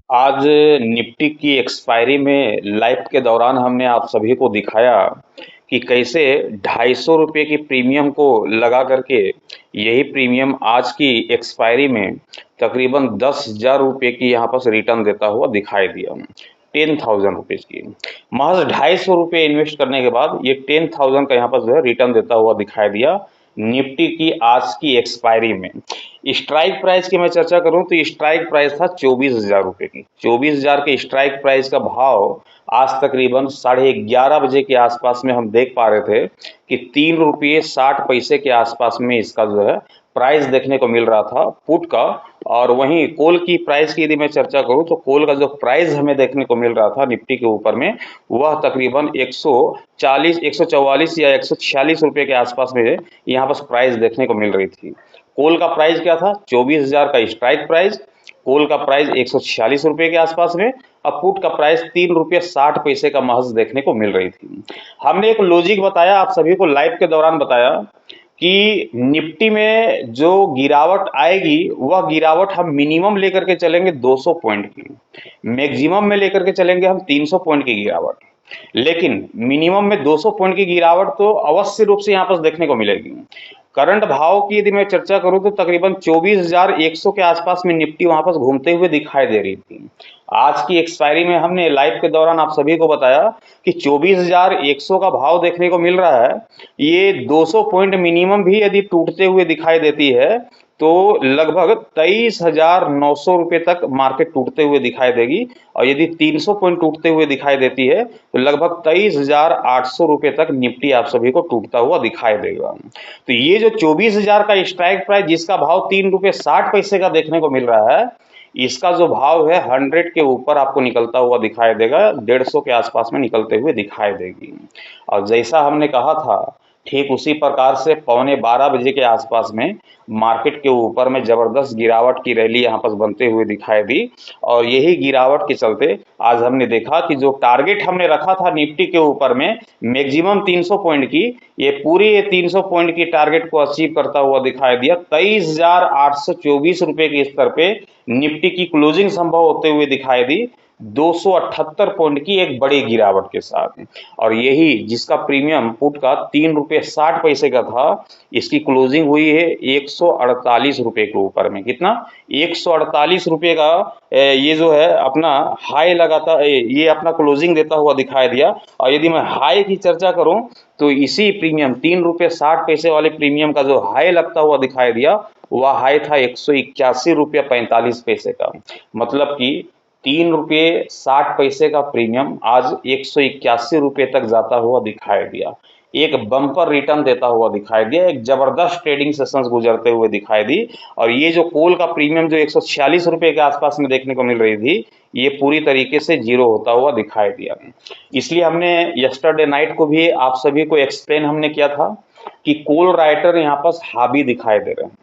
आज निफ्टी की एक्सपायरी में लाइव के दौरान हमने आप सभी को दिखाया कि कैसे 250 रुपये की प्रीमियम को लगा करके यही प्रीमियम आज की एक्सपायरी में तकरीबन 10,000 रुपये की यहाँ पर रिटर्न देता हुआ दिखाई दिया। 10,000 रुपीज़ की महज 250 रुपये इन्वेस्ट करने के बाद ये 10,000 का यहाँ पर जो है रिटर्न देता हुआ दिखाई दिया निफ्टी की आज की एक्सपायरी में। स्ट्राइक प्राइस की मैं चर्चा करूं तो स्ट्राइक प्राइस था 24,000 रुपये की। 24,000 के स्ट्राइक प्राइस का भाव आज तकरीबन 11:30 बजे के आसपास में हम देख पा रहे थे कि 3 रुपये 60 पैसे के आसपास में इसका जो है प्राइस देखने को मिल रहा था पुट का। और वहीं कोल की प्राइस की यदि मैं चर्चा करूं तो कोल का जो प्राइस हमें देखने को मिल रहा था निफ्टी के ऊपर में वह तकरीबन 140 144 या 146 रुपये के आसपास में यहाँ पर प्राइस देखने को मिल रही थी। कोल का प्राइस क्या था? 24,000 का स्ट्राइक प्राइस। कोल का प्राइस 146 रुपये के आसपास में। अब पुट का प्राइस 3 रुपये 60 पैसे का महज देखने को मिल रही थी। हमने एक लॉजिक बताया, आप सभी को लाइव के दौरान बताया कि निफ्टी में जो गिरावट आएगी वह गिरावट हम मिनिमम लेकर के चलेंगे 200 पॉइंट की, मैक्सिमम में लेकर के चलेंगे हम 300 पॉइंट की गिरावट। लेकिन मिनिमम में 200 पॉइंट की गिरावट तो अवश्य रूप से यहाँ पर देखने को मिलेगी। करंट भाव की यदि मैं चर्चा करूं तो तकरीबन 24,100 के आसपास में निफ्टी वहां पर घूमते हुए दिखाई दे रही थी। आज की एक्सपायरी में हमने लाइव के दौरान आप सभी को बताया कि 24,100 का भाव देखने को मिल रहा है। ये 200 पॉइंट मिनिमम भी यदि टूटते हुए दिखाई देती है तो लगभग 23,900 रुपये तक मार्केट टूटते हुए दिखाई देगी। और यदि 300 पॉइंट टूटते हुए दिखाई देती है तो लगभग 23,800 रुपये तक निफ्टी आप सभी को टूटता हुआ दिखाई देगा। तो ये जो 24,000 का स्ट्राइक प्राइस जिसका भाव 3 रुपये 60 पैसे का देखने को मिल रहा है, इसका जो भाव है 100 के ऊपर आपको निकलता हुआ दिखाई देगा, 150 के आसपास में निकलते हुए दिखाई देगी। और जैसा हमने कहा था ठीक उसी प्रकार से 11:15 बजे के आसपास में मार्केट के ऊपर में जबरदस्त गिरावट की रैली यहाँ पर बनते हुए दिखाई दी। और यही गिरावट के चलते आज हमने देखा कि जो टारगेट हमने रखा था निफ्टी के ऊपर में मैक्सिमम 300 पॉइंट की, ये पूरी 300 पॉइंट की टारगेट को अचीव करता हुआ दिखाई दिया। 23,824 रुपये के स्तर पे निफ्टी की क्लोजिंग संभव होते हुए दिखाई दी 278 पॉइंट की एक बड़ी गिरावट के साथ। और यही जिसका प्रीमियम पुट का 3 रुपये 60 पैसे का था, इसकी क्लोजिंग हुई है 148 रुपये के ऊपर में। कितना? 148 रुपये का ये जो है अपना हाई लगाता, ये अपना क्लोजिंग देता हुआ दिखाई दिया। और यदि मैं हाई की चर्चा करूं तो इसी प्रीमियम 3 रुपये 60 पैसे वाले प्रीमियम का जो हाई लगता हुआ दिखाई दिया वह हाई था 181 रुपये 45 पैसे का। मतलब कि 3 रुपये 60 पैसे का प्रीमियम आज 181 रुपये तक जाता हुआ दिखाई दिया। एक बम्पर रिटर्न देता हुआ दिखाई दिया, एक जबरदस्त ट्रेडिंग सेशंस गुजरते हुए दिखाई दी। और ये जो कोल का प्रीमियम जो 146 रुपये के आसपास में देखने को मिल रही थी, ये पूरी तरीके से जीरो होता हुआ दिखाई दिया। इसलिए हमने यस्टरडे नाइट को भी आप सभी को एक्सप्लेन हमने किया था कि कोल राइटर यहाँ पर हावी दिखाई दे रहे हैं।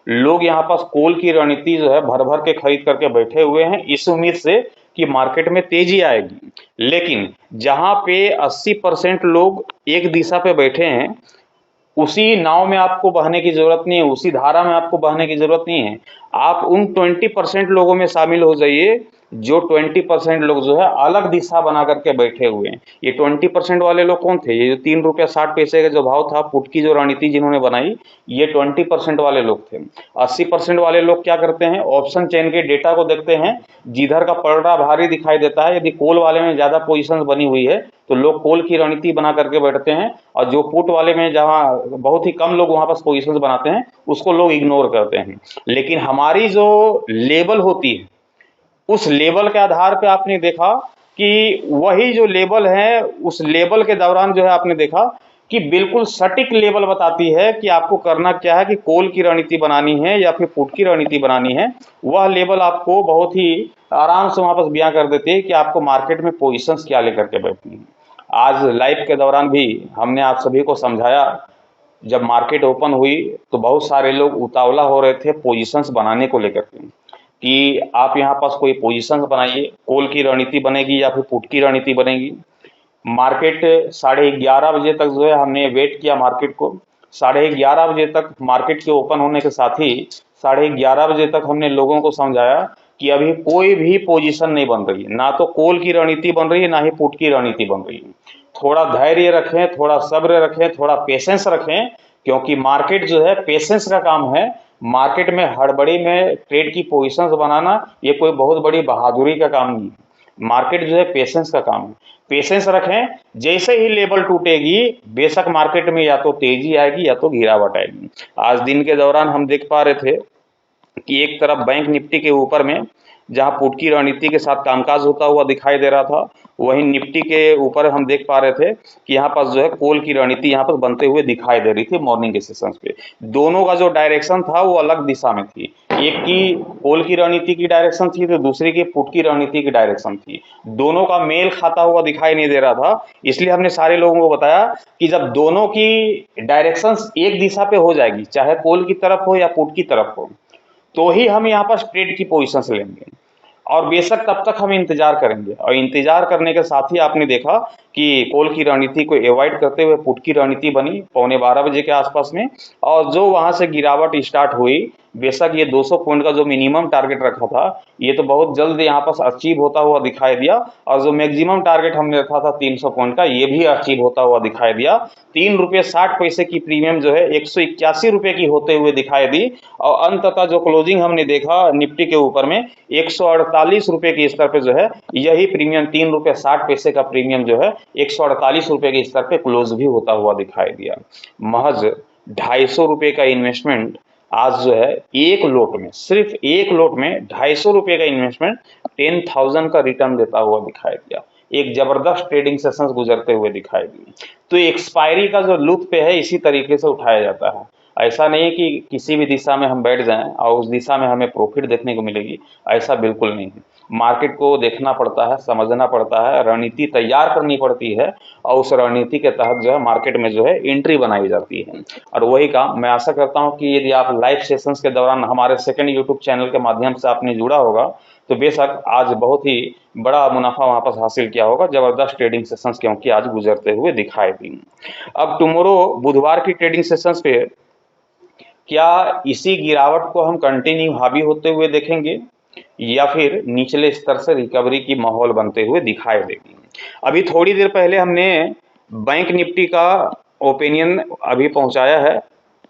लोग यहाँ पास कोल की रणनीति जो है भर भर के खरीद करके बैठे हुए हैं इस उम्मीद से कि मार्केट में तेजी आएगी। लेकिन जहां पे 80% लोग एक दिशा पे बैठे हैं, उसी नाव में आपको बहने की जरूरत नहीं है, उसी धारा में आपको बहने की जरूरत नहीं है। आप उन 20% लोगों में शामिल हो जाइए जो 20% लोग जो है अलग दिशा बना करके बैठे हुए हैं। ये 20% वाले लोग कौन थे? ये जो 3 रुपये 60 पैसे का जो भाव था पुट की जो रणनीति जिन्होंने बनाई, ये 20% वाले लोग थे। 80% वाले लोग क्या करते हैं? ऑप्शन चेन के डेटा को देखते हैं, जिधर का पलड़ा भारी दिखाई देता है, यदि कोल वाले में ज्यादा पोजीशन बनी हुई है तो लोग कोल की रणनीति बना करके बैठते हैं। और जो पुट वाले में जहां बहुत ही कम लोग वहां पर पोजीशन बनाते हैं उसको लोग इग्नोर करते हैं। लेकिन हमारी जो लेवल होती है उस लेवल के आधार पे आपने देखा कि वही जो लेवल है उस लेवल के दौरान जो है आपने देखा कि बिल्कुल सटीक लेवल बताती है कि आपको करना क्या है, कि कॉल की रणनीति बनानी है या फिर पुट की रणनीति बनानी है। वह लेवल आपको बहुत ही आराम से वहां पर बयां कर देती है कि आपको मार्केट में पोजीशंस क्या लेकर के बैठनी है। आज लाइव के दौरान भी हमने आप सभी को समझाया, जब मार्केट ओपन हुई तो बहुत सारे लोग उतावला हो रहे थे पोजीशंस बनाने को लेकर के कि आप यहाँ पास कोई पोजीशंस बनाइए, कॉल की रणनीति बनेगी या फिर पुट की रणनीति बनेगी। मार्केट 11:30 बजे तक जो है हमने वेट किया मार्केट को। 11:30 बजे तक मार्केट के ओपन होने के साथ ही 11:30 बजे तक हमने लोगों को समझाया कि अभी कोई भी पोजीशन नहीं बन रही है, ना तो कॉल की रणनीति बन रही है, ना ही पुट की रणनीति बन रही है। थोड़ा धैर्य रखें, थोड़ा सब्र रखें, थोड़ा पेशेंस रखें, क्योंकि मार्केट जो है पेशेंस का काम है। मार्केट में हड़बड़ी में ट्रेड की पोजीशंस बनाना ये कोई बहुत बड़ी बहादुरी का काम नहीं है। मार्केट जो है पेशेंस का काम है। पेशेंस रखें, जैसे ही लेवल टूटेगी बेशक मार्केट में या तो तेजी आएगी या तो गिरावट आएगी। आज दिन के दौरान हम देख पा रहे थे कि एक तरफ बैंक निफ्टी के ऊपर में जहां पुट की रणनीति के साथ कामकाज होता हुआ दिखाई दे रहा था, वहीं निफ्टी के ऊपर हम देख पा रहे थे कि यहाँ पास जो है कॉल की रणनीति यहाँ पर बनते हुए दिखाई दे रही थी मॉर्निंग के सेशंस पे। दोनों का जो डायरेक्शन था वो अलग दिशा में थी। एक की कॉल की रणनीति की डायरेक्शन थी तो दूसरी की पुट की रणनीति की डायरेक्शन थी। दोनों का मेल खाता हुआ दिखाई नहीं दे रहा था। इसलिए हमने सारे लोगों को बताया कि जब दोनों की डायरेक्शन एक दिशा पे हो जाएगी, चाहे कॉल की तरफ हो या पुट की तरफ हो, तो ही हम यहाँ पर ट्रेड की पोजीशंस लेंगे। और बेशक तब तक हम इंतजार करेंगे, और इंतजार करने के साथ ही आपने देखा कि कॉल की रणनीति को अवॉइड करते हुए पुट की रणनीति बनी 11:15 बजे के आसपास में, और जो वहां से गिरावट स्टार्ट हुई, बेशक ये 200 पॉइंट का जो मिनिमम टारगेट रखा था ये तो बहुत जल्द यहाँ पर अचीव होता हुआ दिखाई दिया, और जो मैक्सिमम टारगेट हमने रखा था 300 पॉइंट का ये भी अचीव होता हुआ दिखाई दिया। ₹3.60 की प्रीमियम जो है 181 रुपये की होते हुए दिखाई दी, और अंततः जो क्लोजिंग हमने देखा निफ्टी के ऊपर में 148 रुपये के स्तर पे जो है यही प्रीमियम ₹3.60 का प्रीमियम जो है 148 रुपये के स्तर पे क्लोज भी होता हुआ दिखाई दिया। महज ₹250 का इन्वेस्टमेंट आज जो है एक लोट में, सिर्फ एक लोट में ₹250 का इन्वेस्टमेंट 10,000 का रिटर्न देता हुआ दिखाई दिया। एक जबरदस्त ट्रेडिंग सेशंस गुजरते हुए दिखाई दिए। तो एक्सपायरी का जो लुत्फ है इसी तरीके से उठाया जाता है। ऐसा नहीं है कि किसी भी दिशा में हम बैठ जाएं और उस दिशा में हमें प्रॉफिट देखने को मिलेगी, ऐसा बिल्कुल नहीं है। मार्केट को देखना पड़ता है, समझना पड़ता है, रणनीति तैयार करनी पड़ती है, और उस रणनीति के तहत जो है मार्केट में जो है एंट्री बनाई जाती है। और वही काम मैं आशा करता हूं कि यदि आप लाइव सेशंस के दौरान हमारे सेकंड यूट्यूब चैनल के माध्यम से आपने जुड़ा होगा तो बेशक आज बहुत ही बड़ा मुनाफा वहां पर हासिल किया होगा। जबरदस्त ट्रेडिंग सेशंस क्योंकि आज गुजरते हुए दिखाई दी। अब टुमारो बुधवार की ट्रेडिंग सेशंस पे क्या इसी गिरावट को हम कंटिन्यू हावी होते हुए देखेंगे या फिर निचले स्तर से रिकवरी की माहौल बनते हुए दिखाई देगी। अभी थोड़ी देर पहले हमने बैंक निफ्टी का ओपिनियन अभी पहुंचाया है,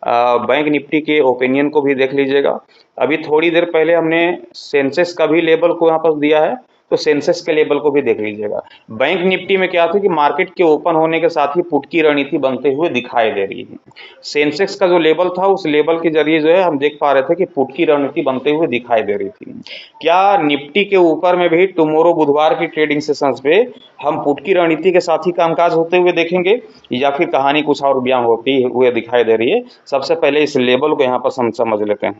बैंक निफ्टी के ओपिनियन को भी देख लीजिएगा। अभी थोड़ी देर पहले हमने सेंसेक्स का भी लेवल को यहाँ पर दिया है, तो सेंसेक्स के लेवल को भी देख लीजिएगा। बैंक निफ्टी में क्या था कि मार्केट के ओपन होने के साथ ही पुट की रणनीति बनते हुए दिखाई दे रही है। सेंसेक्स का जो लेवल था उस लेवल के जरिए जो है हम देख पा रहे थे कि पुट की रणनीति बनते हुए दिखाई दे रही थी। क्या निफ्टी के ऊपर में भी टुमारो बुधवार की ट्रेडिंग सेशंस पे हम पुट की रणनीति के साथ ही कामकाज होते हुए देखेंगे या फिर कहानी कुछ और बयां होती हुए दिखाई दे रही है? सबसे पहले इस लेवल को यहाँ पर हम समझ लेते हैं।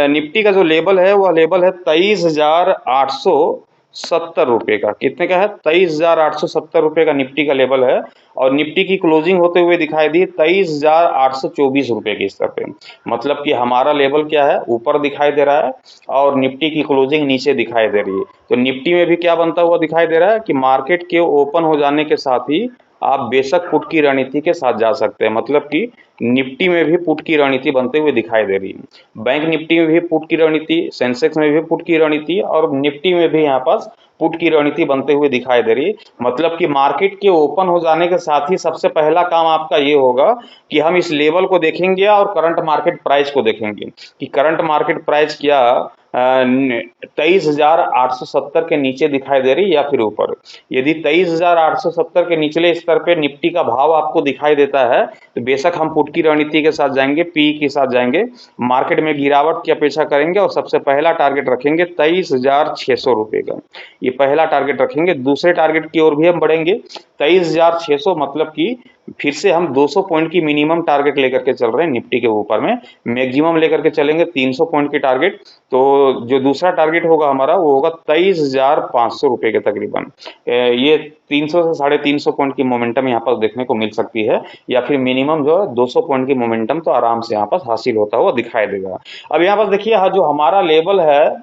निफ्टी का जो लेवल है वह लेवल है 23,870 रुपये का। कितने का है? 23,870 रुपये का निफ्टी का लेवल है, और निफ्टी की क्लोजिंग होते हुए दिखाई दी 23,824 रुपये के स्तर पे। मतलब कि हमारा लेवल क्या है? ऊपर दिखाई दे रहा है और निफ्टी की क्लोजिंग नीचे दिखाई दे रही है। तो निफ्टी में भी क्या बनता हुआ दिखाई दे रहा है कि मार्केट के ओपन हो जाने के साथ ही आप बेशक पुट की रणनीति के साथ जा सकते हैं। मतलब कि निफ्टी में भी पुट की रणनीति बनते हुए दिखाई दे रही है। बैंक निफ्टी में भी पुट की रणनीति, सेंसेक्स में भी पुट की रणनीति, और निफ्टी में भी यहाँ पास पुट की रणनीति बनते हुए दिखाई दे रही है। मतलब कि मार्केट के ओपन हो जाने के साथ ही सबसे पहला काम आपका ये होगा कि हम इस लेवल को देखेंगे और करंट मार्केट प्राइस को देखेंगे कि करंट मार्केट प्राइस क्या 23,870 के नीचे दिखाई दे रही या फिर ऊपर। यदि 23,870 के निचले स्तर पे निफ्टी का भाव आपको दिखाई देता है तो बेशक हम पुट की रणनीति के साथ जाएंगे, पी के साथ जाएंगे, मार्केट में गिरावट की अपेक्षा करेंगे और सबसे पहला टारगेट रखेंगे 23,600 रुपये का। ये पहला टारगेट रखेंगे। दूसरे टारगेट की ओर भी हम बढ़ेंगे 23,600, मतलब कि फिर से हम 200 पॉइंट की मिनिमम टारगेट लेकर के चल रहे हैं निफ्टी के ऊपर में, मैक्सिमम लेकर के चलेंगे 300 पॉइंट की टारगेट। तो जो दूसरा टारगेट होगा हमारा वो होगा 23,500 रुपये के तकरीबन। ये 300 से 350 पॉइंट की मोमेंटम यहाँ पर देखने को मिल सकती है, या फिर मिनिमम जो है 200 पॉइंट की मोमेंटम तो आराम से यहाँ पर हासिल होता हुआ दिखाई देगा। अब यहाँ पर देखिए जो हमारा लेवल है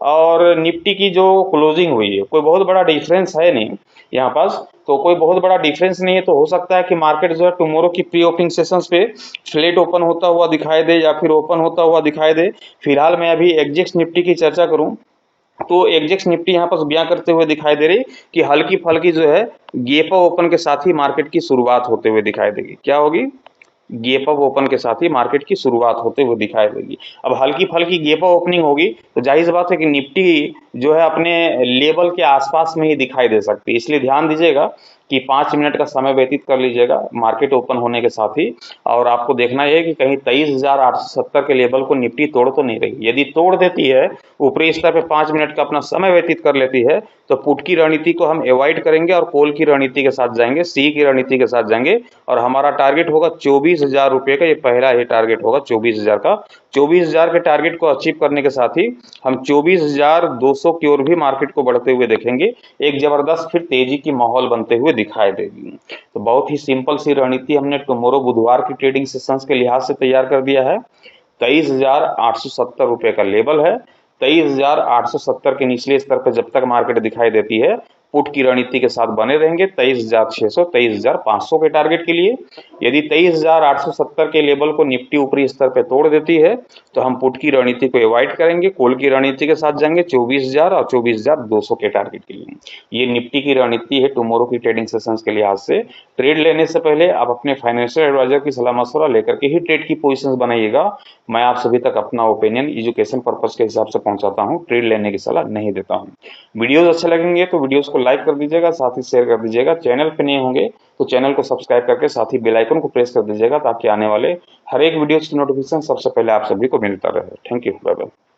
और निफ्टी की जो क्लोजिंग हुई है कोई बहुत बड़ा डिफरेंस है नहीं यहाँ पास, तो कोई बहुत बड़ा डिफरेंस नहीं है। तो हो सकता है कि मार्केट जो है टुमारो की प्री ओपनिंग सेशंस पे फ्लैट ओपन होता हुआ दिखाई दे या फिर ओपन होता हुआ दिखाई दे। फिलहाल मैं अभी एग्जिक्स निफ्टी की चर्चा करूं तो एग्जेक्स निफ्टी यहाँ पर बयां करते हुए दिखाई दे रही कि हल्की फल्की जो है गैप अप ओपन के साथ ही मार्केट की शुरुआत होते हुए दिखाई देगी। क्या होगी? गैप अप ओपन के साथ ही मार्केट की शुरुआत होते हुए दिखाई देगी। अब हल्की फल्की गैप अप ओपनिंग होगी तो जाहिर सी बात है कि निफ्टी जो है अपने लेवल के आसपास में ही दिखाई दे सकती है। इसलिए ध्यान दीजिएगा कि 5 मिनट का समय व्यतीत कर लीजिएगा मार्केट ओपन होने के साथ ही, और आपको देखना है कि कहीं 23,870 के लेवल को निफ्टी तोड़ तो नहीं रही। यदि तोड़ देती है, ऊपरी स्तर पे 5 मिनट का अपना समय व्यतीत कर लेती है, तो पुट की रणनीति को हम अवॉइड करेंगे और कॉल की रणनीति के साथ जाएंगे, सी की रणनीति के साथ जाएंगे, और हमारा टारगेट होगा 24,000 रुपये का। ये पहला ही टारगेट होगा 24,000 का। 24,000 के टारगेट को अचीव करने के साथ ही हम 24,200 की ओर भी मार्केट को बढ़ते हुए देखेंगे। एक जबरदस्त फिर तेजी की माहौल बनते हुए दिखाई देगी। तो बहुत ही सिंपल सी रणनीति हमने टुमारो बुधवार की ट्रेडिंग सेशंस के लिहाज से तैयार कर दिया है। 23,870 रुपये का लेवल है। 23,870 के निचले स्तर पर जब तक मार्केट दिखाई देती है, पुट की रणनीति के साथ बने रहेंगे 23,600 23,500 के टारगेट के लिए। यदि 23,870 के लेवल को निफ्टी ऊपरी स्तर पर तोड़ देती है, तो हम पुट की रणनीति को अवॉइड करेंगे, कॉल की रणनीति के साथ जाएंगे 24,000 और 24,200 के टारगेट के लिए। ये निफ्टी की रणनीति है टुमारो की ट्रेडिंग सेशंस के लिहाज से। ट्रेड लेने से पहले आप अपने फाइनेंशियल एडवाइजर की सलाह मशवरा लेकर के ही ट्रेड की पोजीशंस बनाइएगा। मैं आप सभी तक अपना ओपिनियन एजुकेशन पर्पस के हिसाब से पहुंचाता हूं, ट्रेड लेने की सलाह नहीं देता हूं। वीडियोस अच्छे लगेंगे तो वीडियोस को लाइक कर दीजिएगा, साथ ही शेयर कर दीजिएगा। चैनल पे नए होंगे तो चैनल को सब्सक्राइब करके साथ ही बेल आइकन को प्रेस कर दीजिएगा, ताकि आने वाले हर एक वीडियोस की नोटिफिकेशन सबसे पहले आप सभी को मिलता रहे। Thank you, bye bye.